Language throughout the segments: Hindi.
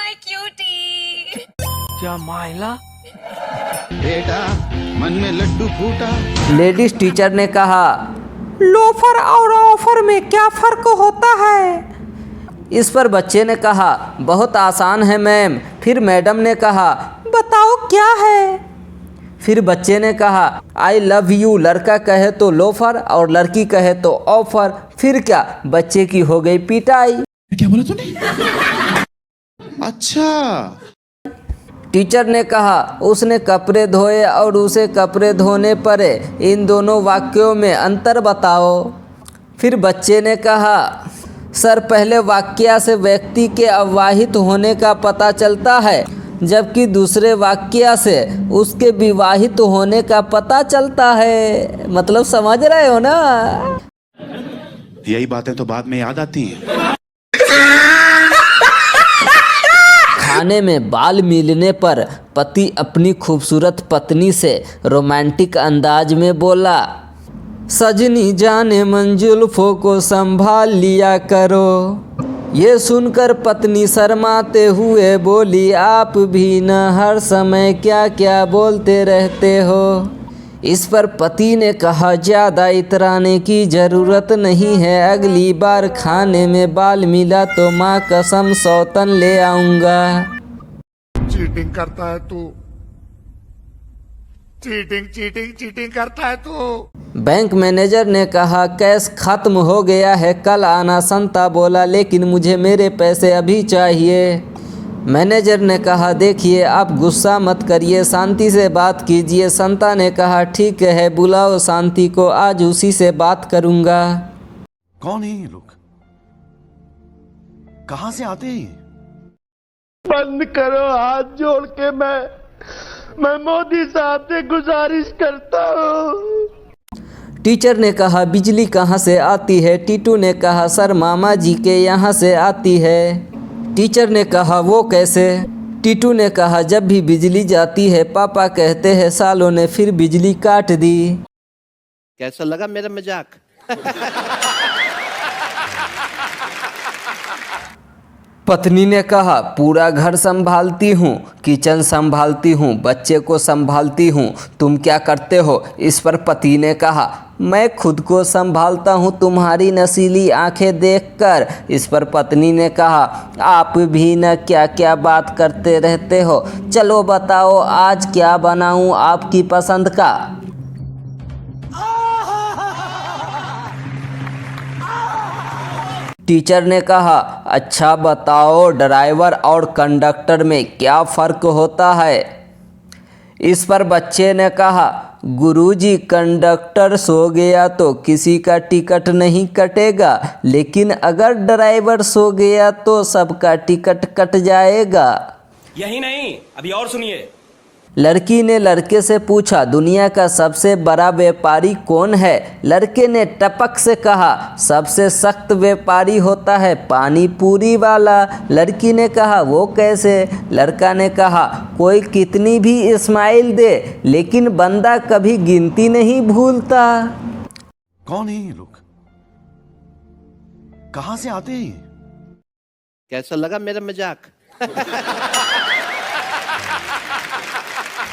My cutie. क्या माइला? बेटा मन में लड्डू फूटा। लेडीज टीचर ने कहा, लोफर और ऑफर में क्या फ़र्क होता है? इस पर बच्चे ने कहा, बहुत आसान है मैम। फिर मैडम ने कहा, बताओ क्या है? फिर बच्चे ने कहा, आई लव यू लड़का कहे तो लोफर और लड़की कहे तो ऑफर। फिर क्या, बच्चे की हो गई पिटाई। क्या बोला तूने? अच्छा। टीचर ने कहा, उसने कपड़े धोए और उसे कपड़े धोने पड़े, इन दोनों वाक्यों में अंतर बताओ। फिर बच्चे ने कहा, सर पहले वाक्य से व्यक्ति के अविवाहित होने का पता चलता है, जबकि दूसरे वाक्य से उसके विवाहित होने का पता चलता है। मतलब समझ रहे हो ना? यही बातें तो बाद में याद आती हैं। खाने में बाल मिलने पर पति अपनी खूबसूरत पत्नी से रोमांटिक अंदाज में बोला, सजनी जाने मंजुल्फों को संभाल लिया करो। ये सुनकर पत्नी शर्माते हुए बोली, आप भी न हर समय क्या क्या बोलते रहते हो। इस पर पति ने कहा, ज़्यादा इतराने की ज़रूरत नहीं है, अगली बार खाने में बाल मिला तो माँ कसम सौतन ले आऊँगा। चीटिंग करता है तू, चीटिंग चीटिंग चीटिंग करता है तू। बैंक मैनेजर ने कहा, कैश खत्म हो गया है, कल आना। संता बोला, लेकिन मुझे मेरे पैसे अभी चाहिए। मैनेजर ने कहा, देखिए आप गुस्सा मत करिए, शांति से बात कीजिए। संता ने कहा, ठीक है, बुलाओ शांति को, आज उसी से बात करूंगा। कौन है ये लोग? कहां से आते हैं? बंद करो, हाथ जोड़ के मैं मोदी साहब से गुजारिश करता हूँ। टीचर ने कहा, बिजली कहाँ से आती है? टीटू ने कहा, सर मामा जी के यहाँ से आती है। टीचर ने कहा, वो कैसे? टीटू ने कहा, जब भी बिजली जाती है पापा कहते हैं सालों ने फिर बिजली काट दी। कैसा लगा मेरा मजाक? पत्नी ने कहा, पूरा घर संभालती हूँ, किचन संभालती हूँ, बच्चे को संभालती हूँ, तुम क्या करते हो? इस पर पति ने कहा, मैं खुद को संभालता हूँ तुम्हारी नशीली आंखें देखकर। इस पर पत्नी ने कहा, आप भी न क्या क्या बात करते रहते हो, चलो बताओ आज क्या बनाऊँ आपकी पसंद का। टीचर ने कहा, अच्छा बताओ ड्राइवर और कंडक्टर में क्या फ़र्क होता है? इस पर बच्चे ने कहा, गुरुजी कंडक्टर सो गया तो किसी का टिकट नहीं कटेगा, लेकिन अगर ड्राइवर सो गया तो सबका टिकट कट जाएगा। यही नहीं, अभी और सुनिए। लड़की ने लड़के से पूछा, दुनिया का सबसे बड़ा व्यापारी कौन है? लड़के ने टपक से कहा, सबसे सख्त व्यापारी होता है पानी पूरी वाला। लड़की ने कहा, वो कैसे? लड़का ने कहा, कोई कितनी भी स्माइल दे लेकिन बंदा कभी गिनती नहीं भूलता। कौन है ये लोग? कहां से आते हैं? कैसा लगा मेरा मजाक?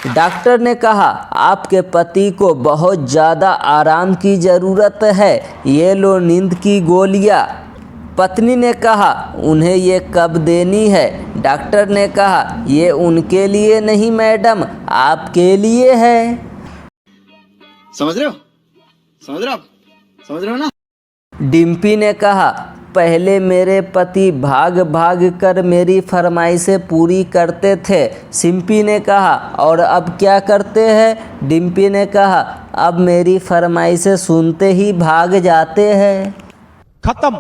डॉक्टर ने कहा, आपके पति को बहुत ज़्यादा आराम की ज़रूरत है, ये लो नींद की गोलियां। पत्नी ने कहा, उन्हें ये कब देनी है? डॉक्टर ने कहा, ये उनके लिए नहीं मैडम, आपके लिए है। समझ रहे हो? समझ रहे हो? समझ रहे हो ना? डिम्पी ने कहा, पहले मेरे पति भाग भाग कर मेरी फरमाइशें पूरी करते थे। सिंपी ने कहा, और अब क्या करते हैं? डिम्पी ने कहा, अब मेरी फरमाइशें सुनते ही भाग जाते हैं। खत्म,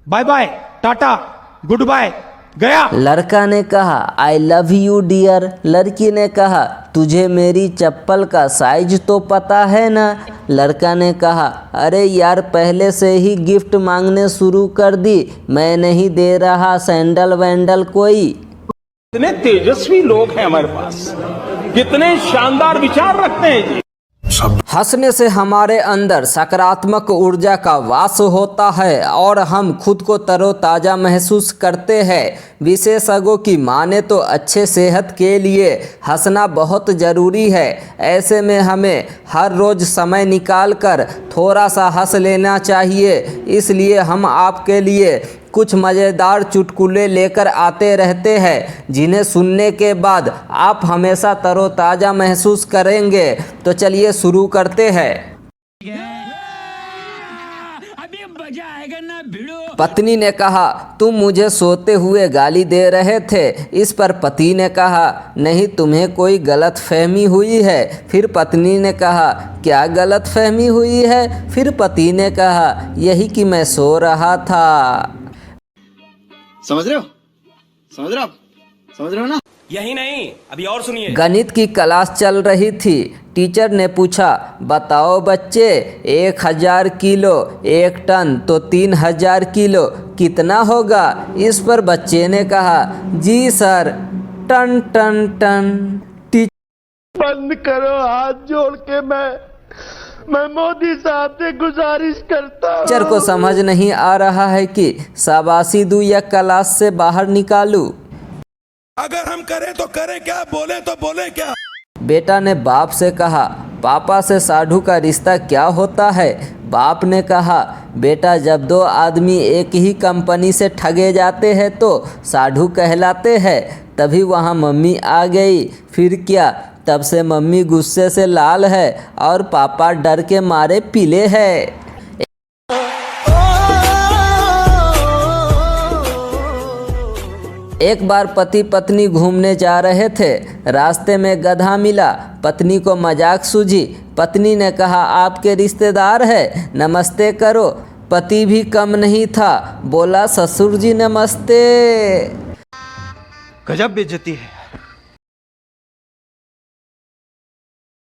bye bye, tata, good bye, गया। लड़का ने कहा, आई लव यू डियर। लड़की ने कहा, तुझे मेरी चप्पल का साइज तो पता है ना? लड़का ने कहा, अरे यार पहले से ही गिफ्ट मांगने शुरू कर दी, मैं नहीं दे रहा सैंडल वैंडल कोई। कितने तेजस्वी लोग हैं हमारे पास, कितने शानदार विचार रखते हैं जी। हंसने से हमारे अंदर सकारात्मक ऊर्जा का वास होता है और हम खुद को तरोताज़ा महसूस करते हैं। विशेषज्ञों की माने तो अच्छे सेहत के लिए हंसना बहुत ज़रूरी है। ऐसे में हमें हर रोज़ समय निकालकर थोड़ा सा हंस लेना चाहिए। इसलिए हम आपके लिए कुछ मज़ेदार चुटकुले लेकर आते रहते हैं, जिन्हें सुनने के बाद आप हमेशा तरोताज़ा महसूस करेंगे। तो चलिए शुरू करते हैं। पत्नी ने कहा, तुम मुझे सोते हुए गाली दे रहे थे। इस पर पति ने कहा, नहीं, तुम्हें कोई गलतफहमी हुई है। फिर पत्नी ने कहा, क्या गलतफहमी हुई है? फिर पति ने कहा, यही कि मैं सो रहा था। समझ रहे हो? समझ रहे हो आप? समझ रहे हो ना? यही नहीं, अभी और सुनिए। गणित की क्लास चल रही थी। टीचर ने पूछा, बताओ बच्चे, 1000 किलो 1 टन तो 3000 किलो कितना होगा? इस पर बच्चे ने कहा, जी सर, टन टन टन। बंद करो, हाथ जोड़ के मैं मोदी साहब से गुजारिश करता हूँ। टीचर को समझ नहीं आ रहा है कि शाबाशी दूं या क्लास से बाहर निकालूं। अगर हम करें तो करें क्या, बोले तो बोले क्या। बेटा ने बाप से कहा, पापा से साधु का रिश्ता क्या होता है? बाप ने कहा, बेटा, जब 2 आदमी एक ही कंपनी से ठगे जाते हैं तो साधु कहलाते हैं। तभी वहाँ मम्मी आ गई। फिर क्या, तब से मम्मी गुस्से से लाल है और पापा डर के मारे पीले हैं। एक बार पति पत्नी घूमने जा रहे थे। रास्ते में गधा मिला। पत्नी को मजाक सूझी। पत्नी ने कहा, आपके रिश्तेदार है, नमस्ते करो। पति भी कम नहीं था, बोला, ससुर जी नमस्ते। गजब बेइज्जती है।